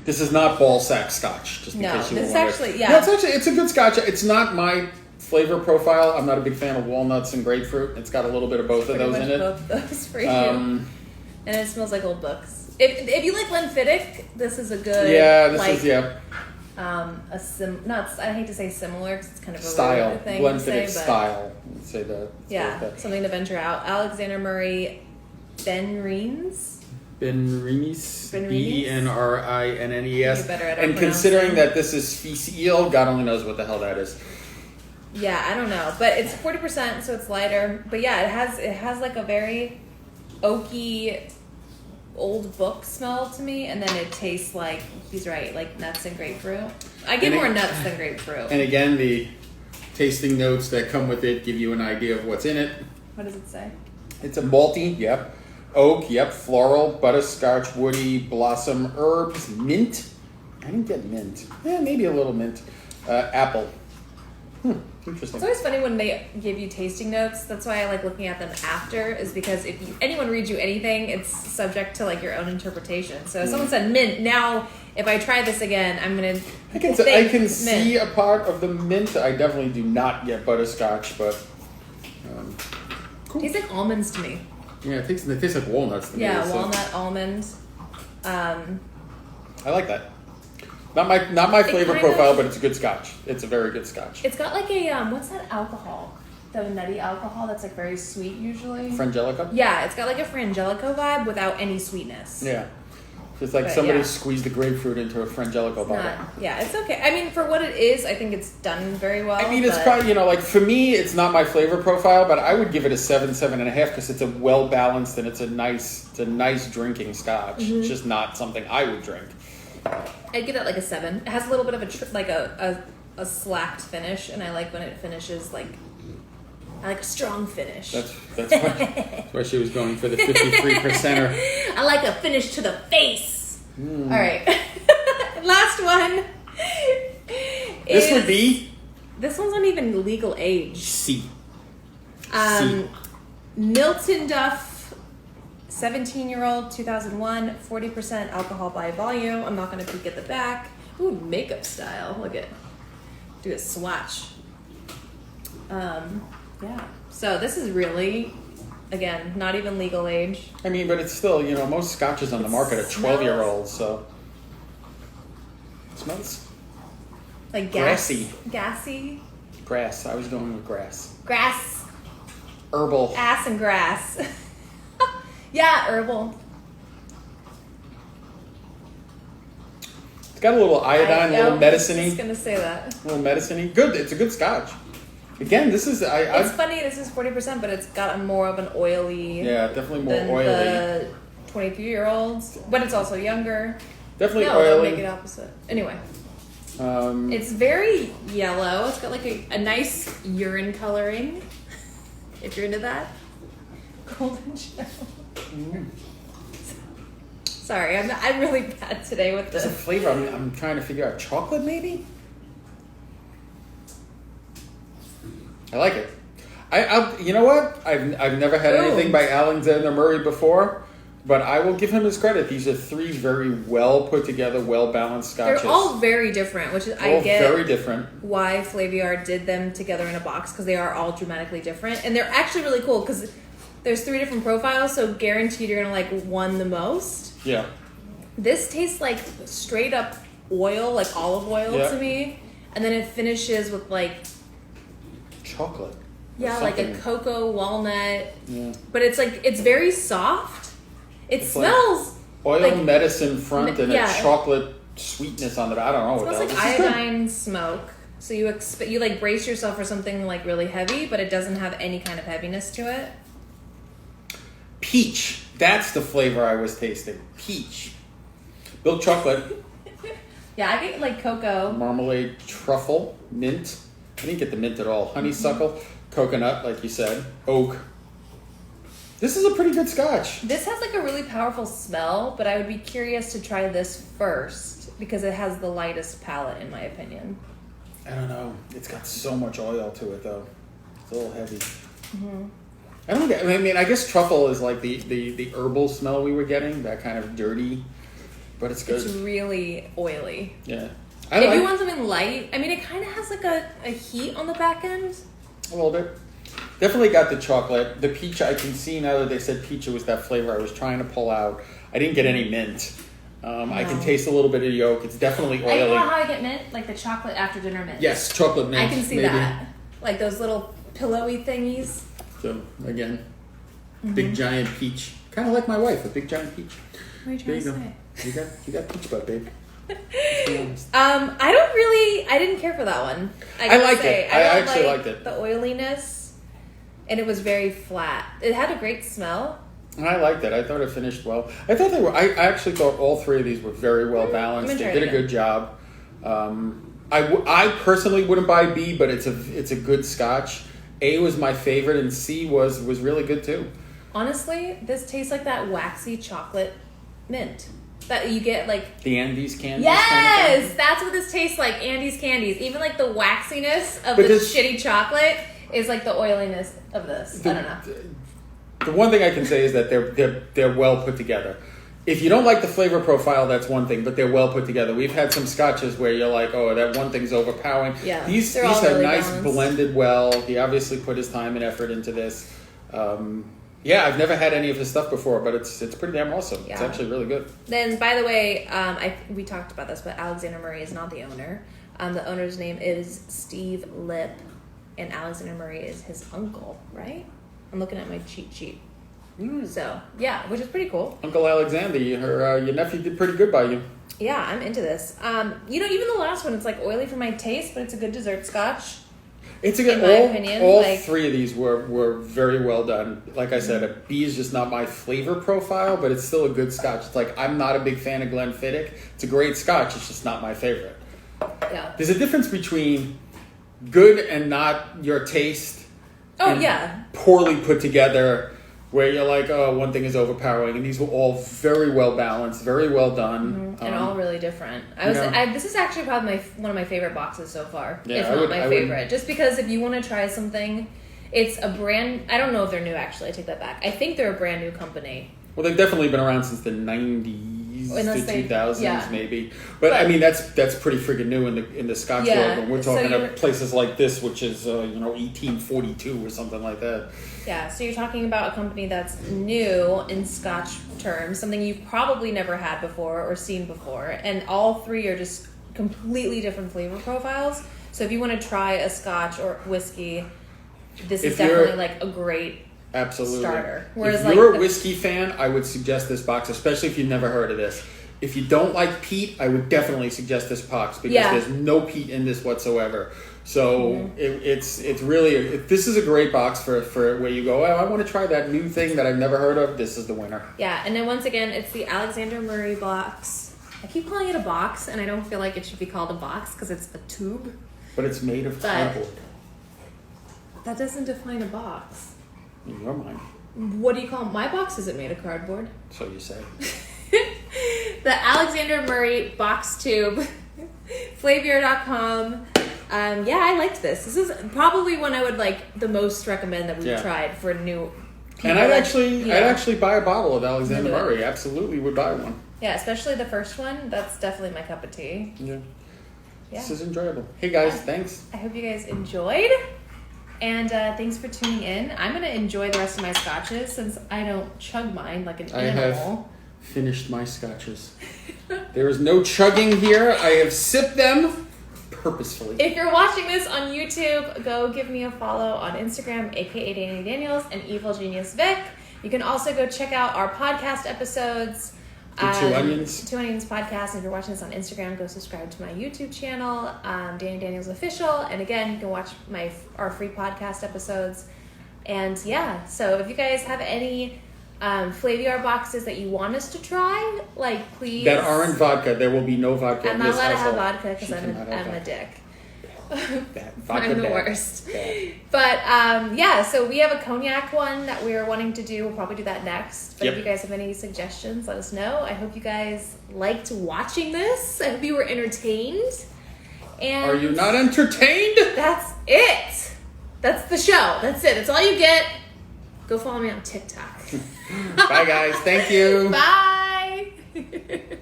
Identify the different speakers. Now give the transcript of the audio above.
Speaker 1: This is not ball sack scotch. Just in case you were wondering.
Speaker 2: Actually, yeah.
Speaker 1: No, it's a good scotch. It's not my flavor profile. I'm not a big fan of walnuts and grapefruit. It's got a little bit of both of those in it.
Speaker 2: Both those for you. And it smells like old books. If you like Glenfiddich, this is a good.
Speaker 1: Yeah, this is
Speaker 2: I hate to say similar because it's kind of a
Speaker 1: style.
Speaker 2: weird thing
Speaker 1: Glenfiddich
Speaker 2: to say,
Speaker 1: style. Let's say that.
Speaker 2: Yeah, something to venture out. Alexander Murray Benrines.
Speaker 1: Benrines.
Speaker 2: Benrines?
Speaker 1: Benrines.
Speaker 2: You're better at
Speaker 1: And considering that this is Fils eel, God only knows what the hell that is.
Speaker 2: Yeah, I don't know, but it's 40%, so it's lighter. But yeah, it has like a very oaky old book smell to me, and then it tastes like, he's right, like nuts and grapefruit. I get more nuts than grapefruit.
Speaker 1: And again, the tasting notes that come with it give you an idea of what's in it.
Speaker 2: What does it say?
Speaker 1: It's a malty, yep. Oak, yep. Floral, butterscotch, woody, blossom, herbs, mint. I didn't get mint. Yeah, maybe a little mint. Apple. Interesting.
Speaker 2: It's always funny when they give you tasting notes. That's why I like looking at them after, is because if anyone reads you anything, it's subject to like your own interpretation. So if someone said mint, now if I try this again, I'm gonna.
Speaker 1: I can see a part of the mint. I definitely do not get butterscotch, but cool.
Speaker 2: Tastes like almonds to me.
Speaker 1: Yeah, it tastes like walnuts to me.
Speaker 2: Yeah, walnut, almond.
Speaker 1: I like that. Not my flavor profile, but it's a good scotch. It's a very good scotch.
Speaker 2: It's got like a what's that alcohol? The nutty alcohol that's like very sweet usually.
Speaker 1: Frangelico?
Speaker 2: Yeah, it's got like a Frangelico vibe without any sweetness.
Speaker 1: Yeah. It's like somebody squeezed the grapefruit into a Frangelico bottle.
Speaker 2: Yeah, it's okay. I mean, for what it is, I think it's done very well.
Speaker 1: I mean, it's probably, like for me, it's not my flavor profile, but I would give it a 7.5 because it's a well balanced and it's a nice drinking scotch. Mm-hmm. It's just not something I would drink.
Speaker 2: I'd give it like a 7. It has a little bit of a slacked finish, and I like when it finishes like. I like a strong finish.
Speaker 1: That's why she was going for the 53%er.
Speaker 2: I like a finish to the face. All right. Last one. This one's not even legal age.
Speaker 1: C.
Speaker 2: Milton Duff, 17-year-old, 2001, 40% alcohol by volume. I'm not going to peek at the back. Ooh, makeup style. Look at. Do a swatch. Yeah. So this is really, again, not even legal age.
Speaker 1: I mean, but it's still, most scotches on the market are 12-year-olds, so. It smells
Speaker 2: like
Speaker 1: grassy.
Speaker 2: Gassy?
Speaker 1: Grass. I was going with grass.
Speaker 2: Grass.
Speaker 1: Herbal.
Speaker 2: Ass and grass. Yeah, herbal.
Speaker 1: It's got a little iodine, a little medicine-y.
Speaker 2: I was going to say that.
Speaker 1: A little medicine-y. Good. It's a good scotch. Again, this is...
Speaker 2: It's funny, this is 40%, but it's got more of an oily...
Speaker 1: Yeah, definitely more
Speaker 2: than
Speaker 1: oily.
Speaker 2: The 23-year-olds, but it's also younger.
Speaker 1: Definitely
Speaker 2: oily.
Speaker 1: oily.
Speaker 2: Make it opposite. Anyway. It's very yellow. It's got like a nice urine coloring, if you're into that. Golden shell. Sorry, I'm really bad today with this.
Speaker 1: It's a flavor. I'm trying to figure out. Chocolate, maybe? I like it. You know what? I've never had anything by Alexander Murray before, but I will give him his credit. These are 3 very well put together, well balanced scotches.
Speaker 2: They're all very different, which is
Speaker 1: I get very different.
Speaker 2: Why Flaviar did them together in a box, because they are all dramatically different, and they're actually really cool because there's 3 different profiles, so guaranteed you're gonna like one the most.
Speaker 1: Yeah.
Speaker 2: This tastes like straight up oil, like olive oil to me, and then it finishes with like
Speaker 1: chocolate.
Speaker 2: Yeah, like a cocoa walnut. Yeah. But it's very soft. It smells
Speaker 1: like oil medicine front and a chocolate sweetness on it. I don't know.
Speaker 2: It smells like iodine smoke. So you like brace yourself for something like really heavy, but it doesn't have any kind of heaviness to it.
Speaker 1: Peach. That's the flavor I was tasting. Peach. Milk chocolate.
Speaker 2: Yeah, I get like cocoa.
Speaker 1: Marmalade, truffle, mint. I didn't get the mint at all. Honeysuckle, coconut, like you said, oak. This is a pretty good scotch.
Speaker 2: This has like a really powerful smell, but I would be curious to try this first because it has the lightest palate, in my opinion.
Speaker 1: I don't know. It's got so much oil to it, though. It's a little heavy. Mm-hmm. I guess truffle is like the herbal smell we were getting, that kind of dirty but it's good.
Speaker 2: It's really oily.
Speaker 1: Yeah.
Speaker 2: If you want something light, I mean, it kind of has like a heat on the back end.
Speaker 1: A little bit. Definitely got the chocolate. The peach, I can see now that they said peach was that flavor I was trying to pull out. I didn't get any mint. I can taste a little bit of yolk. It's definitely oily.
Speaker 2: I know how I get mint, like the chocolate after dinner mint.
Speaker 1: Yes, chocolate mint.
Speaker 2: I can see that. Like those little pillowy thingies.
Speaker 1: So, again, big giant peach. Kind of like my wife, a big giant peach.
Speaker 2: What are you trying to say?
Speaker 1: You got peach butt, babe.
Speaker 2: I didn't care for that one.
Speaker 1: I liked it. I actually liked it.
Speaker 2: The oiliness, and it was very flat. It had a great smell.
Speaker 1: I liked it. I thought it finished well. I actually thought all three of these were very well balanced. They did a good job. I personally wouldn't buy B, but it's a good Scotch. A was my favorite, and C was really good too.
Speaker 2: Honestly, this tastes like that waxy chocolate mint that you get like
Speaker 1: the Andes candies.
Speaker 2: Yes,
Speaker 1: kind of
Speaker 2: that's what this tastes like. Andes candies. Even like the waxiness of the shitty chocolate is like the oiliness of this. I don't know.
Speaker 1: The one thing I can say is that they're well put together. If you don't like the flavor profile, that's one thing, but they're well put together. We've had some scotches where you're like, oh, that one thing's overpowering.
Speaker 2: Yeah,
Speaker 1: these are
Speaker 2: really
Speaker 1: nice,
Speaker 2: balanced.
Speaker 1: Blended well. He obviously put his time and effort into this. I've never had any of his stuff before, but it's pretty damn awesome. Yeah. It's actually really good.
Speaker 2: Then, by the way, we talked about this, but Alexander Murray is not the owner. The owner's name is Steve Lipp, and Alexander Murray is his uncle, right? I'm looking at my cheat sheet. So, yeah, which is pretty cool.
Speaker 1: Uncle Alexander, your nephew did pretty good by you.
Speaker 2: Yeah, I'm into this. Even the last one, it's like oily for my taste, but it's a good dessert scotch.
Speaker 1: It's a good.
Speaker 2: In my opinion,
Speaker 1: all three of these were very well done. Like I said, a B is just not my flavor profile, but it's still a good scotch. It's like I'm not a big fan of Glenfiddich. It's a great scotch. It's just not my favorite.
Speaker 2: Yeah.
Speaker 1: There's a difference between good and not your taste.
Speaker 2: Oh yeah.
Speaker 1: Poorly put together, where you're like, oh, one thing is overpowering, and these were all very well balanced, very well done,
Speaker 2: and all really different. This is actually probably one of my favorite boxes so far, if not my favorite. Just because if you want to try something, it's a brand. I don't know if they're new. Actually, I take that back. I think they're a brand new company.
Speaker 1: Well, they've definitely been around since the 90s.
Speaker 2: Unless
Speaker 1: to 2000s,
Speaker 2: yeah.
Speaker 1: maybe. But I mean, that's pretty freaking new in the Scotch world. When we're talking of places like this, which is 1842 or something like that.
Speaker 2: Yeah, so you're talking about a company that's new in Scotch terms, something you've probably never had before or seen before, and all three are just completely different flavor profiles. So if you want to try a Scotch or whiskey, this is definitely like a great starter. Whereas
Speaker 1: if you're a whiskey fan, I would suggest this box, especially if you've never heard of this. If you don't like peat, I would definitely suggest this box because there's no peat in this whatsoever. So it's really this is a great box for where you go, oh, I want to try that new thing that I've never heard of. This is the winner. Yeah,
Speaker 2: and then once again, it's the Alexander Murray box. I keep calling it a box, and I don't feel like it should be called a box because it's a tube.
Speaker 1: But it's made of cardboard.
Speaker 2: That doesn't define a box.
Speaker 1: In your mind.
Speaker 2: What do you call my box? Isn't made of cardboard.
Speaker 1: So you say.
Speaker 2: The Alexander Murray box tube, Flavier.com. I liked this. This is probably one I would like the most recommend that we've tried for new people.
Speaker 1: And I'd actually buy a bottle of Alexander Murray. Absolutely would buy one.
Speaker 2: Yeah, especially the first one. That's definitely my cup of tea.
Speaker 1: Yeah. This is enjoyable. Hey guys, thanks.
Speaker 2: I hope you guys enjoyed. And thanks for tuning in. I'm going to enjoy the rest of my scotches since I don't chug mine like an animal.
Speaker 1: I have finished my scotches. There is no chugging here. I have sipped them purposefully.
Speaker 2: If you're watching this on YouTube, go give me a follow on Instagram, aka Danny Daniels and Evil Genius Vic. You can also go check out our podcast episodes.
Speaker 1: The Two
Speaker 2: Onions podcast. And if you're watching this on Instagram, go subscribe to my YouTube channel, Danny Daniels Official. And again, you can watch our free podcast episodes. And so if you guys have any Flaviar boxes that you want us to try, please.
Speaker 1: That aren't vodka. There will be no vodka in this household.
Speaker 2: I'm not allowed to have vodka because I'm a dick. I'm the worst.
Speaker 1: Bad.
Speaker 2: But so we have a cognac one that we're wanting to do. We'll probably do that next. But if you guys have any suggestions, let us know. I hope you guys liked watching this. I hope you were entertained. And
Speaker 1: are you not entertained?
Speaker 2: That's it. That's the show. That's it. That's all you get. Go follow me on TikTok.
Speaker 1: Bye guys. Thank you.
Speaker 2: Bye.